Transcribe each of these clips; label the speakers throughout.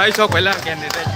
Speaker 1: Hai sok bela candidate.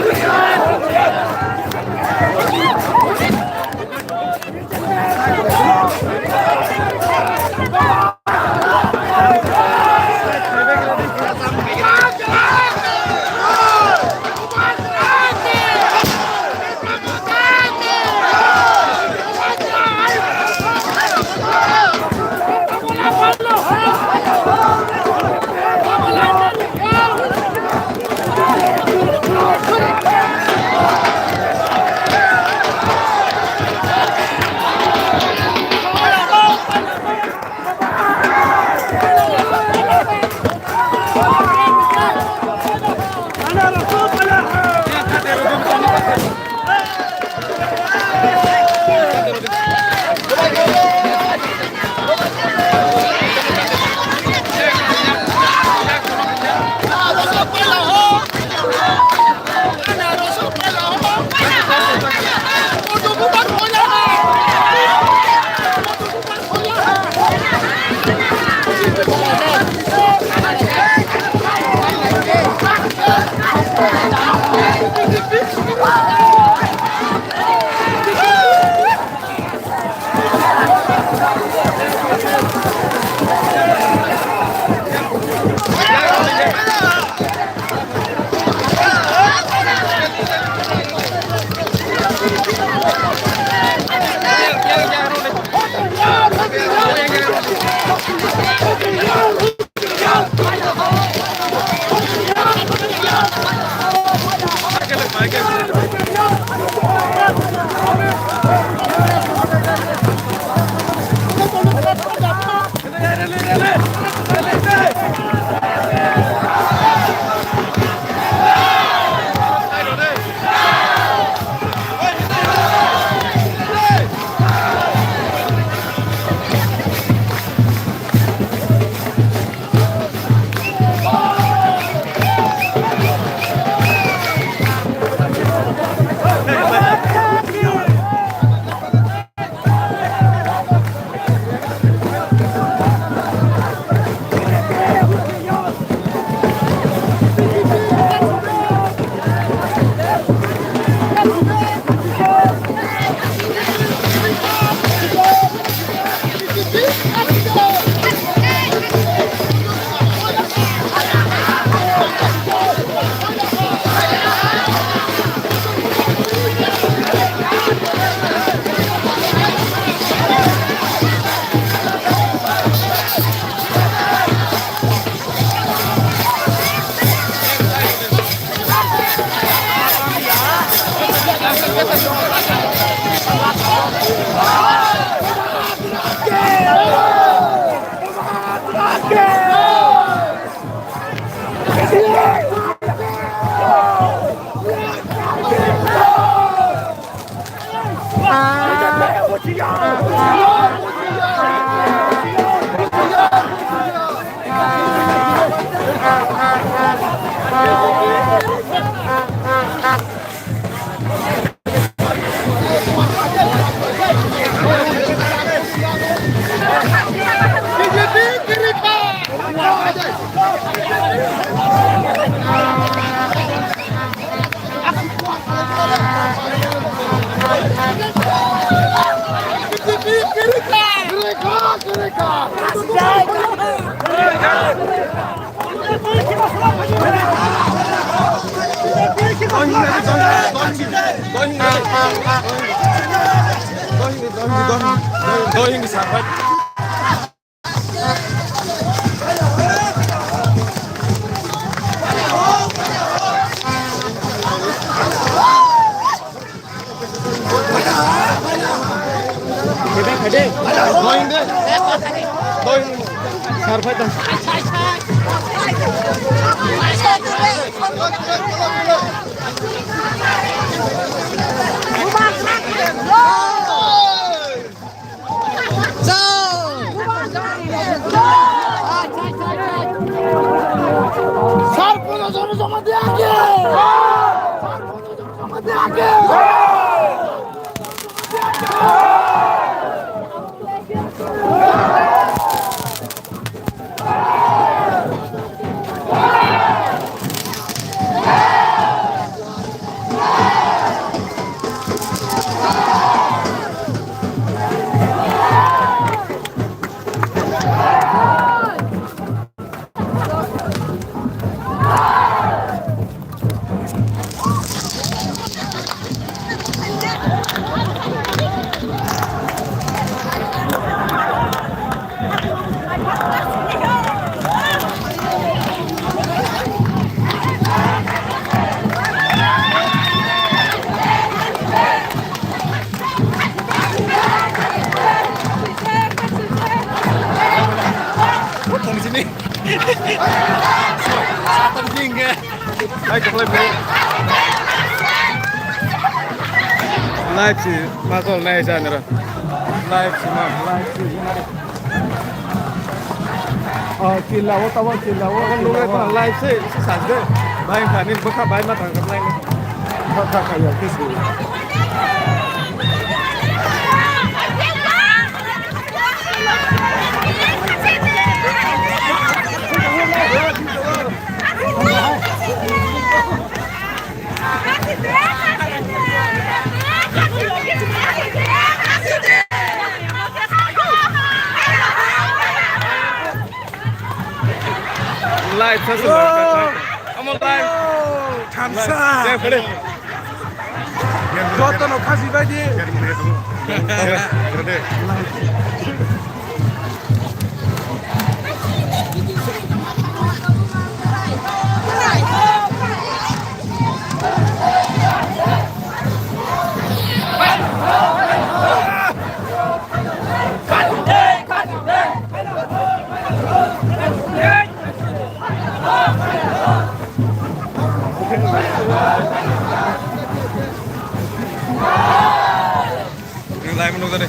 Speaker 1: Hoşçakalın. Going sahabat. Going deh. Going sahabat. Live sih, masuk naik sana. Live semua, live sih. Oh, kilau, tahu kilau kan lu kan live sih, saja. Baik kan ini bukan baik mah tangkap lain. Bukan kayak gitu. Live sesuatu. Kamu live.
Speaker 2: 감사.
Speaker 1: 네, 그래.
Speaker 2: 좋았던 오카시바디.
Speaker 1: 그래. Ini live menunggu tadi.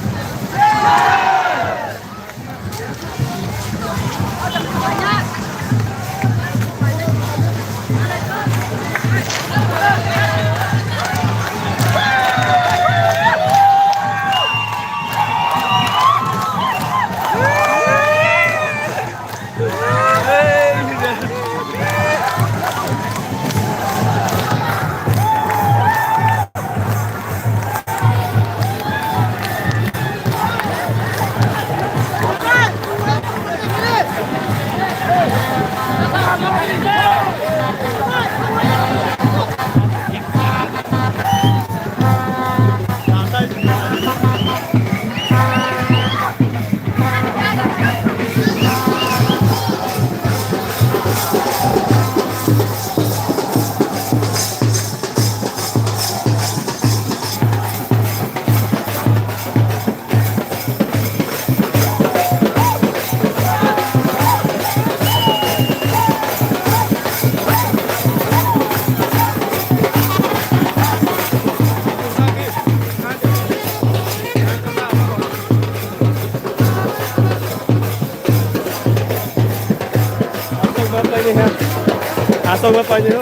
Speaker 1: Pasok na pa niyo.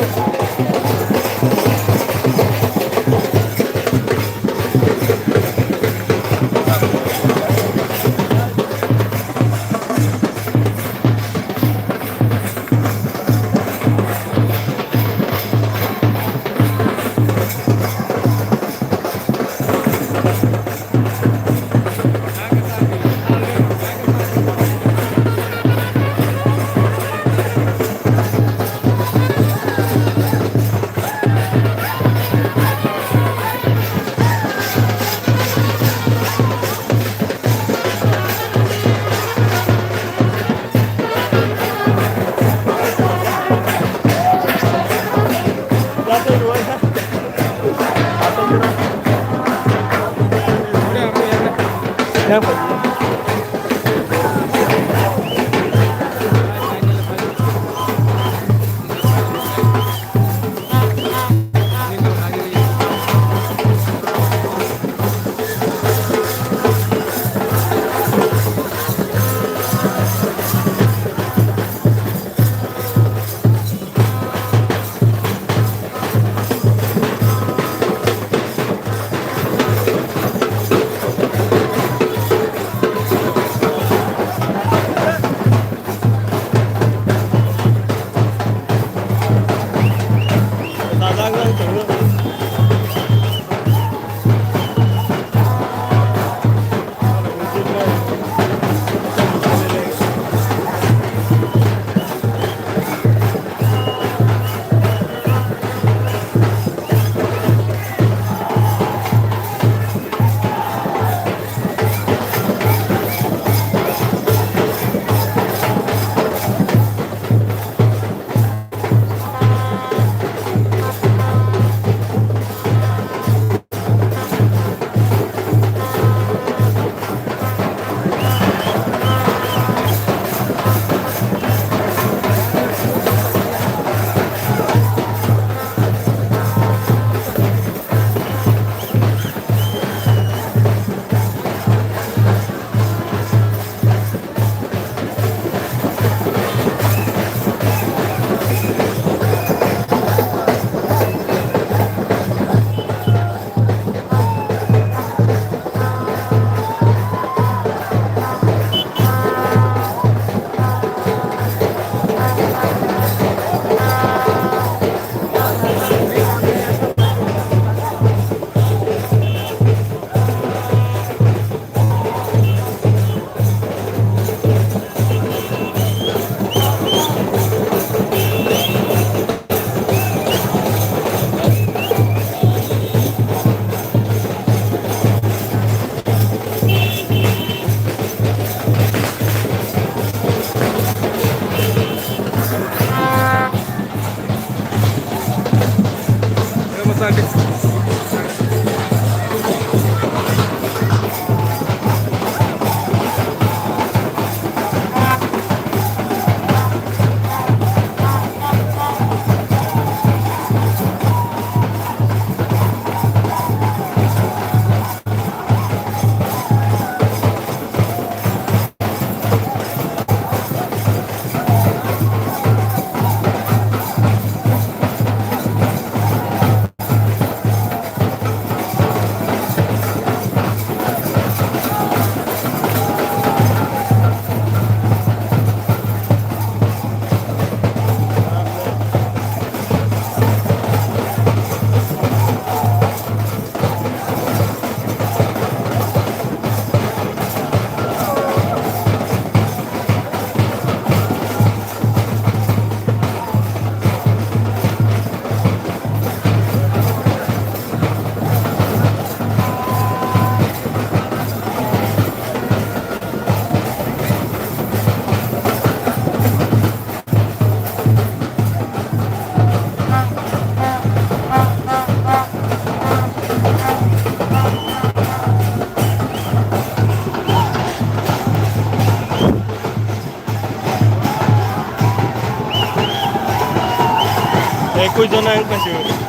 Speaker 1: Kujo na yung pasyo.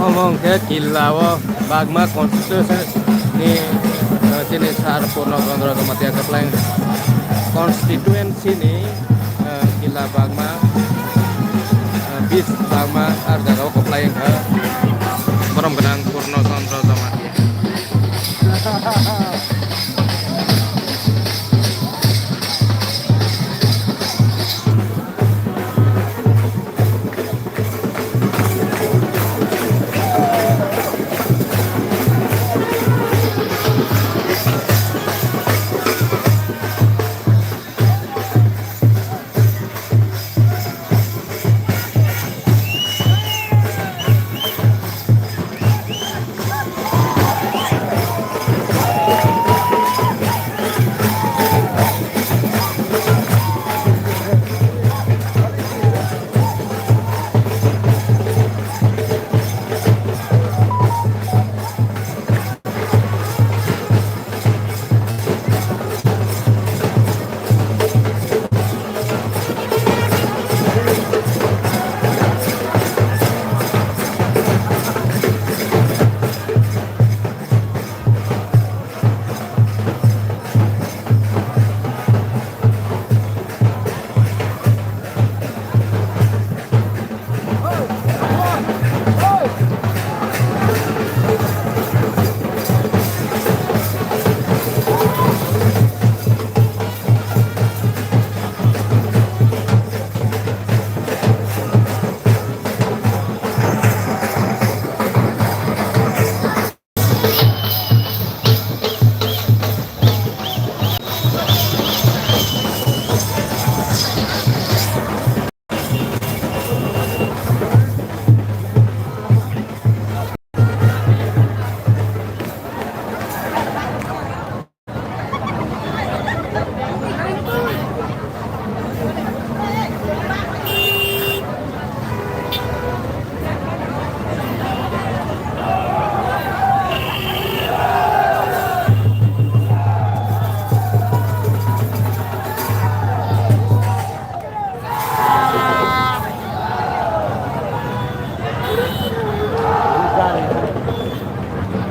Speaker 1: ngomong ke Kilawo Bagma konstitusi ni sini sar Purno Kontrol Kematian Kepleng konstituensi ni Kila Bagma bis Bagma harga kau Kepleng ke Korom Benang Purno Kontrol Kematian.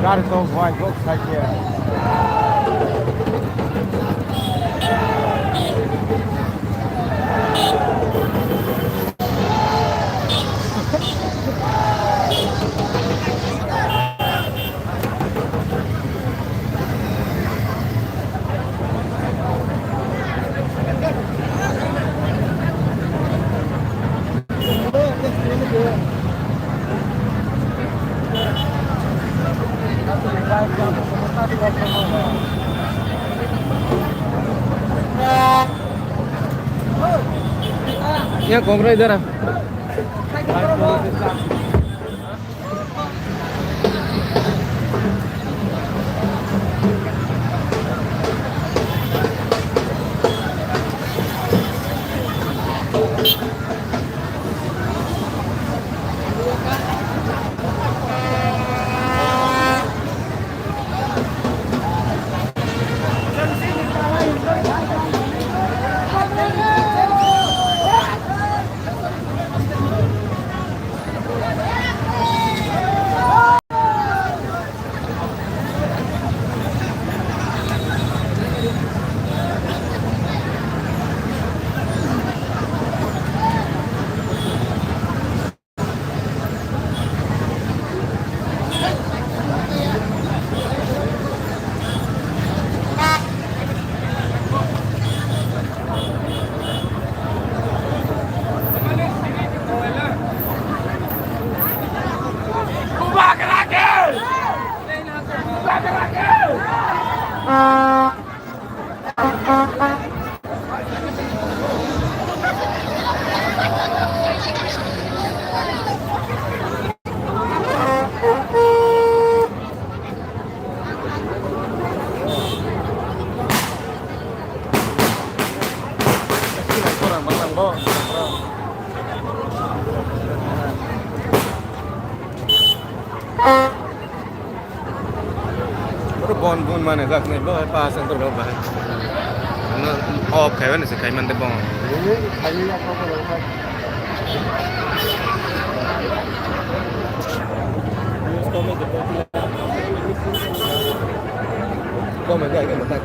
Speaker 3: Garto vai gok saja.
Speaker 1: Ya, kongre idara. Bon mana gak nih boh pas yang terbaik. Karena kayak mana sih kayak mana bong.
Speaker 3: Ini kayu apa kalau
Speaker 1: đâu mà gửi cái một tay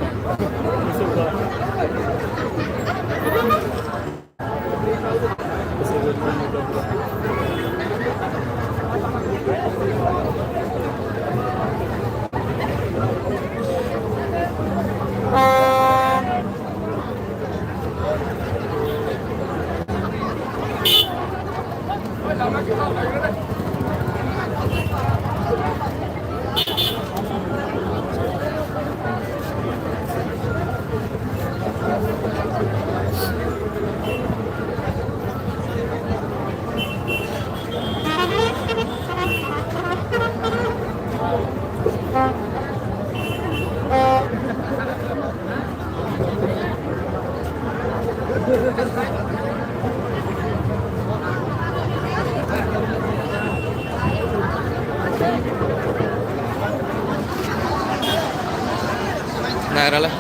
Speaker 1: này ra lên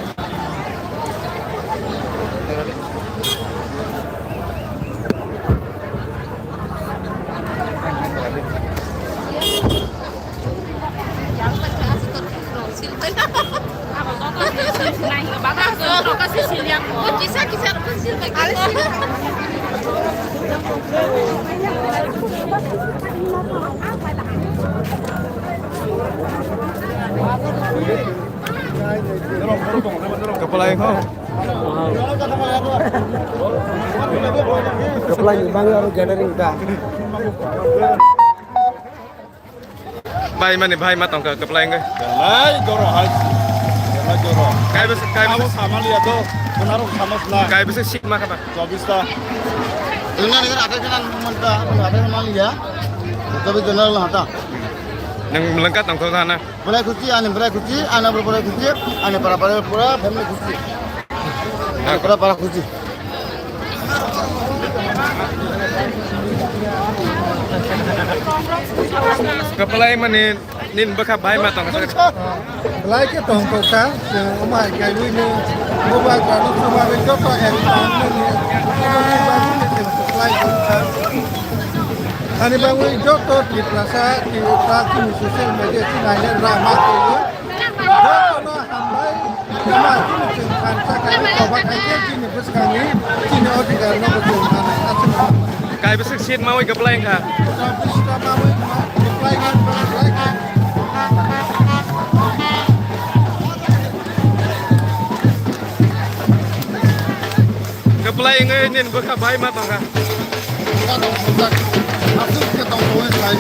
Speaker 1: kepala yang kau
Speaker 3: Kepala bang harus gathering dah.
Speaker 1: bay mà này bay mà tổng cả kepala yang cái
Speaker 2: Lai joro hai. Lai joro.
Speaker 1: kayak
Speaker 2: Sama lihat tuh. Menaruh sama sebelah.
Speaker 1: kayak bisa sih mah apa
Speaker 2: 24 dah.
Speaker 3: Dengan ada jalan mentah, ada sama lihat. Tapi jalan lah tak.
Speaker 1: yang melengkap tổng sana
Speaker 3: Berai kunci, ane berai kunci, ane para family kunci. Para kunci.
Speaker 1: kepala yang mana nin bekap bay mà tổng cả
Speaker 2: Lai cái tổng cầu cá, ông hải cái lui nữa. Mua ba cái lúc sau ba bên chốt có em bán nữa. Ini bang ini supply kita. Ani bang ini joto di plaza di sosial media sini hanya ramah tu. Joto no hambai, cuma ini cengkan sekarang obat aja sini bos kami sini orang karena betul mana asal.
Speaker 1: kayak bisa sih mau kepala yang kah
Speaker 2: Tapi kita mau supply kan supply.
Speaker 1: kepala yang nin bekap bay mà tổng cả
Speaker 3: Kita dong budak. Masuk ke tongkongnya lain.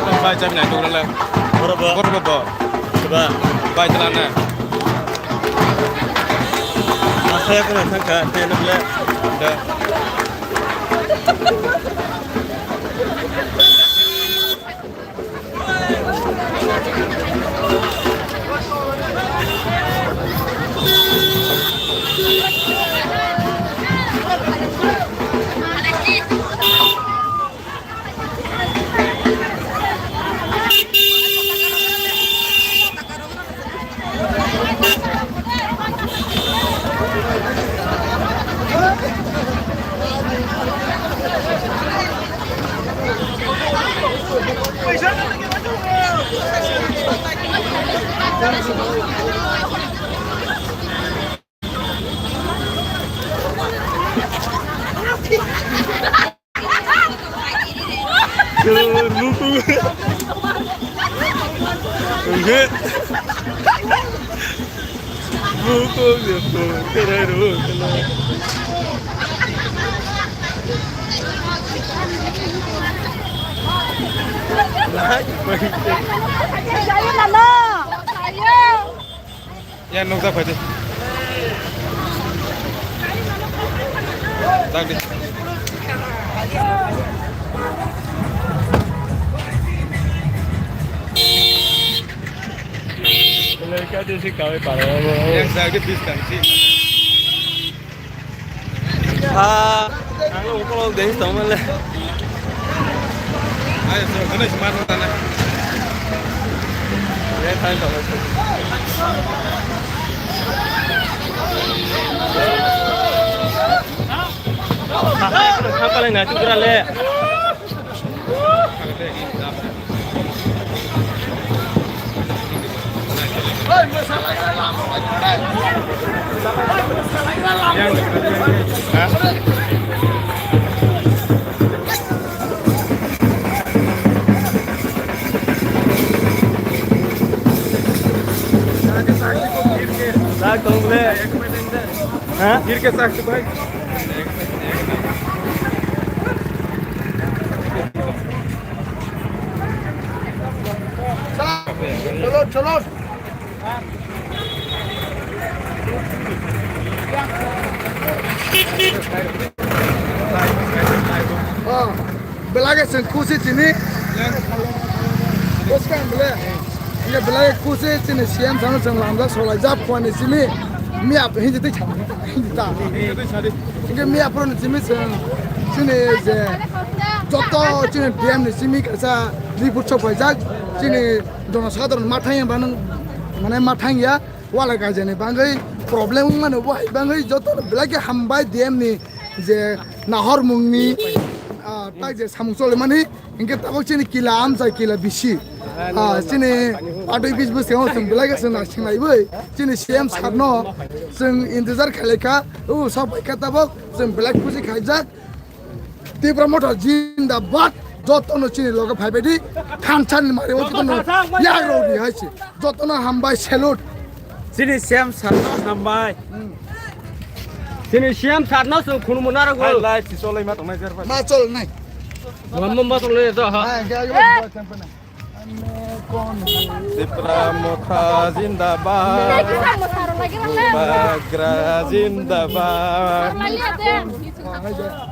Speaker 1: Sampai jam này tụi nó lên. Có được bò. Coba. bay celana.
Speaker 4: Saya pernah sangka saya nak beli.
Speaker 1: Dah.
Speaker 4: Buku. Enggak. Buku gitu. Keren dulu.
Speaker 5: Saya Nana. Saya.
Speaker 1: Ya nung tak aja. Tak di.
Speaker 4: Mereka tu sih kawin parah.
Speaker 1: Yang saya bis kan sih.
Speaker 4: Ang kalau deh sama lah.
Speaker 1: Ayo, so kena smart tanah.
Speaker 4: Ya kan kalau tu. Apa lagi nak cukup le? Sak tong le. Hah?
Speaker 1: गिर के साथ भाई
Speaker 2: चलो चलो belakang sengkusi sini boskan belakang ini belakang kusi sini siam sana sang lambda solai jap kuan sini miap hindi tu hindi ta ini miap pun sini sini je joto sini diam ni sini kasa ribut coba jak sini dono sahaja matang yang banang mana matang ya wala kaja ni banggai problem mana wah banggai joto belakang hambai diam ni je nahor mungni tak je samung sole mani ingke tabok sini kila amsa kila bisi sini ada bis bus yang sing belakang sana sing lai boy sini siam sarno sing intizar khaleka sampai kata tabok sing belak pusi khajak tibra motor jindabad jotono sini logo bhaibedi khanchan mari otono ya rodi haisi jotono hambai salute
Speaker 4: Sini siam sarno sampai. Sini siam sarno sung khunu munara gol.
Speaker 1: Lai si solai mat omai jar pas.
Speaker 2: macol nai
Speaker 4: Ngomong basol le dah.
Speaker 1: Dipra Mokha Zindabad. Bagra Zindabad.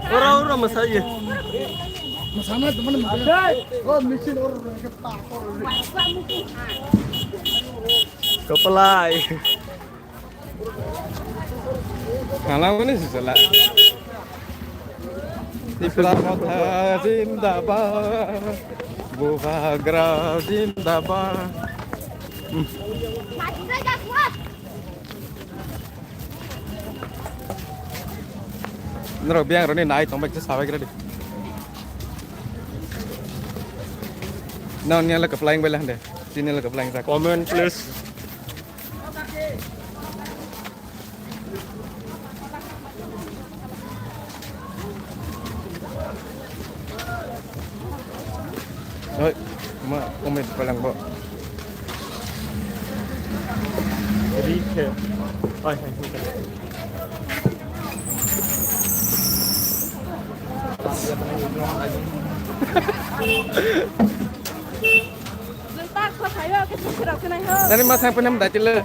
Speaker 4: Orang-orang masaya.
Speaker 2: Masana teman oh mesin orang kepak
Speaker 4: Kepelai.
Speaker 1: Kalau ini sih salah. Dipra Mokha Zindabad. Bagra Zindabad. Nero biang roni naik tombak je sampai kira deh. Non yang lek flying belah deh. Sini lek flying sak.
Speaker 4: Comment please.
Speaker 1: Oi, comment palang bo.
Speaker 4: Rike. Ay,
Speaker 5: Bentar, kok Saya ke sini ke nang ho.
Speaker 1: Dari mas yang pernah mendaci le.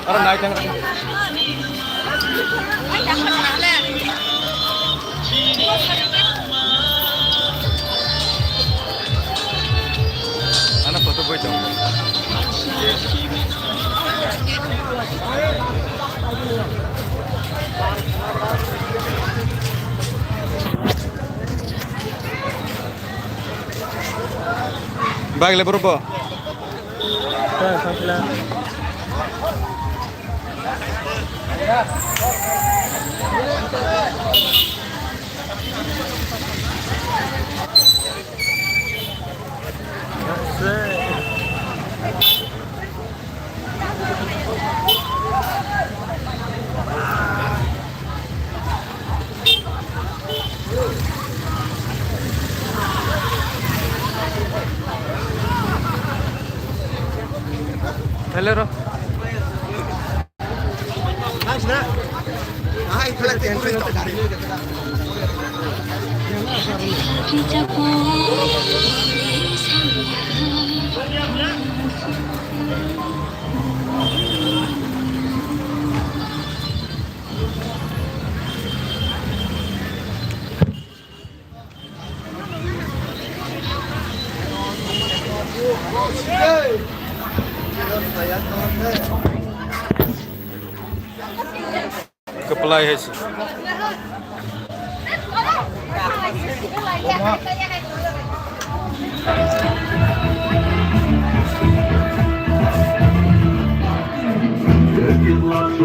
Speaker 1: Orang naik yang anak foto boy dong. Bag le berapa? Hello, Ro. Kepala ya sih.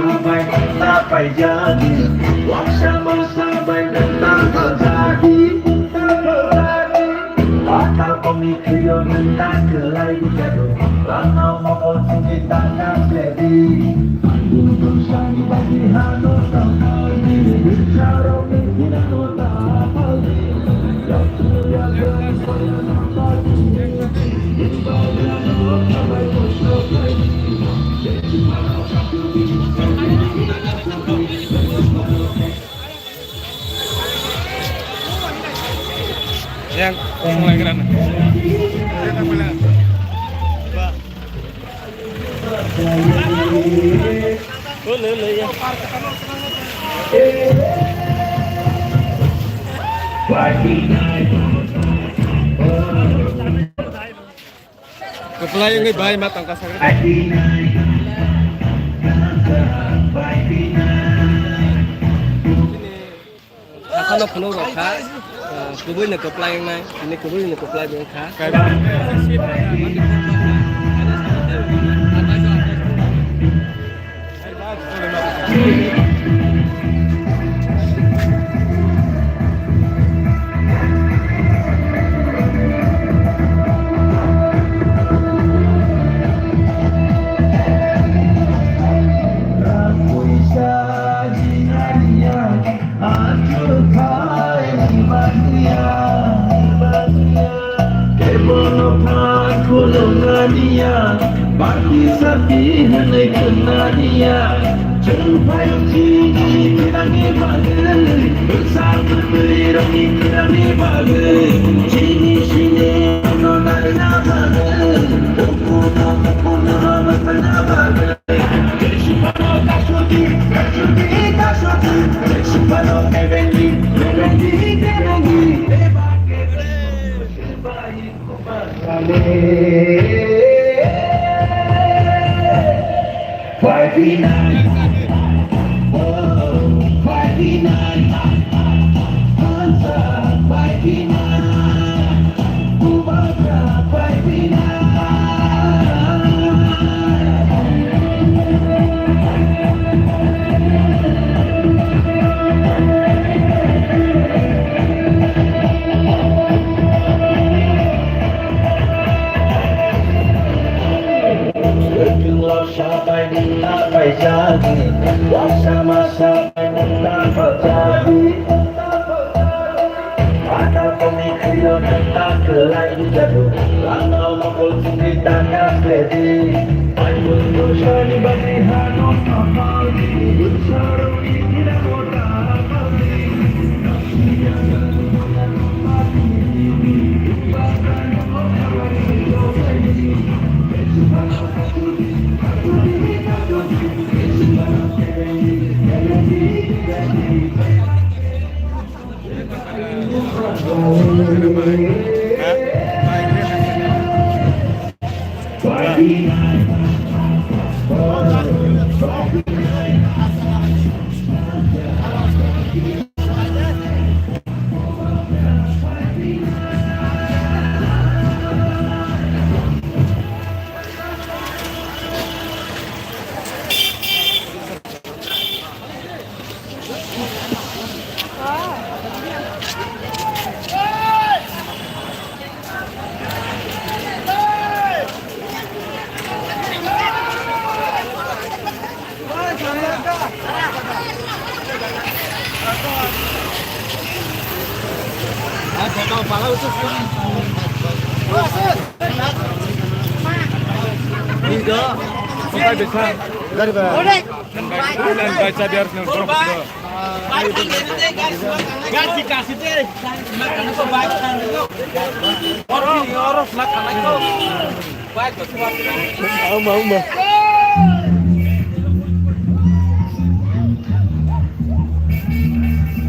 Speaker 6: Sampai sampai jadi, sampai tentang terjadi, atau pemikiran tentang kelai jatuh, lanau mau kita tak jadi, untuk sang bagi hanu tak bicara tidak tahu, yang sudah saya nampak
Speaker 1: Yang mulai keren. Boleh ya. Kepala yang baik matang kasar. Kalau penuh roka, kubur nak kepala yang naik, ini kubur nak kepala yang kah. Bagi sapi hendak kena dia, jumpai uji kirangi bagi, bersama berirangi kirangi bagi, sini nona bagi, pukul nama bagi, kesempatan kasuti, kesempatan kebendi, baik Why be nice? Oh, why be nice? Answer, why be nice? Kubaka, why be nice? Sampai jadi
Speaker 6: kelai jatuh Rangau mokol tinggi tanah ledi Ayun dosa di bagi hanong kapal Utsaro tidak kota kali
Speaker 3: Dari mana?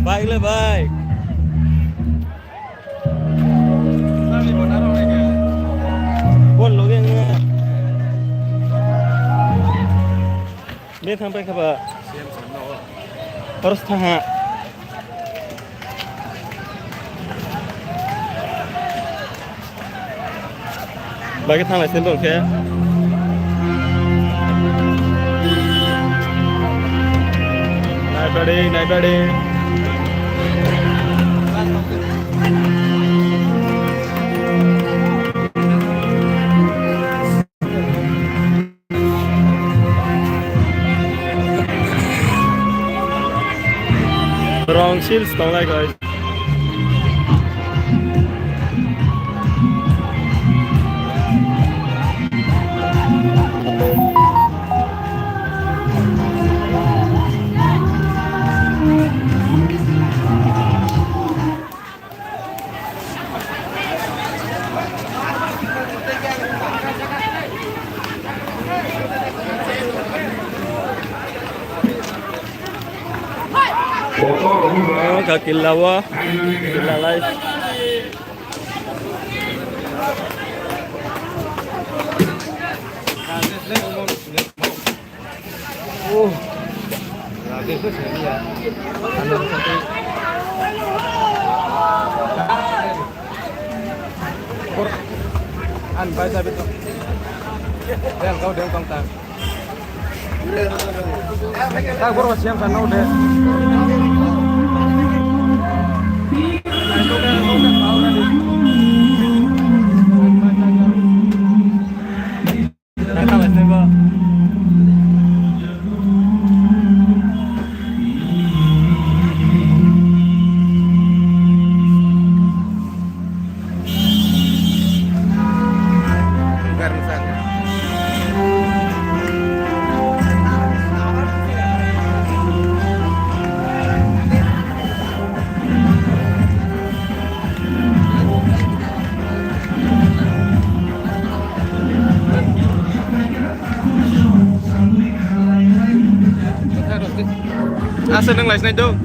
Speaker 4: Baik lah baik. Bon lo yang dia sampai ke apa? Harus tahan. Bagi tangan lain dong ya. Naik badi. Wrong shields don't like guys. Kaki lawa, gila live.
Speaker 1: Baca betul. Del kau del kontak. Tak baru siap sana udah. Seneng lah, snack dong.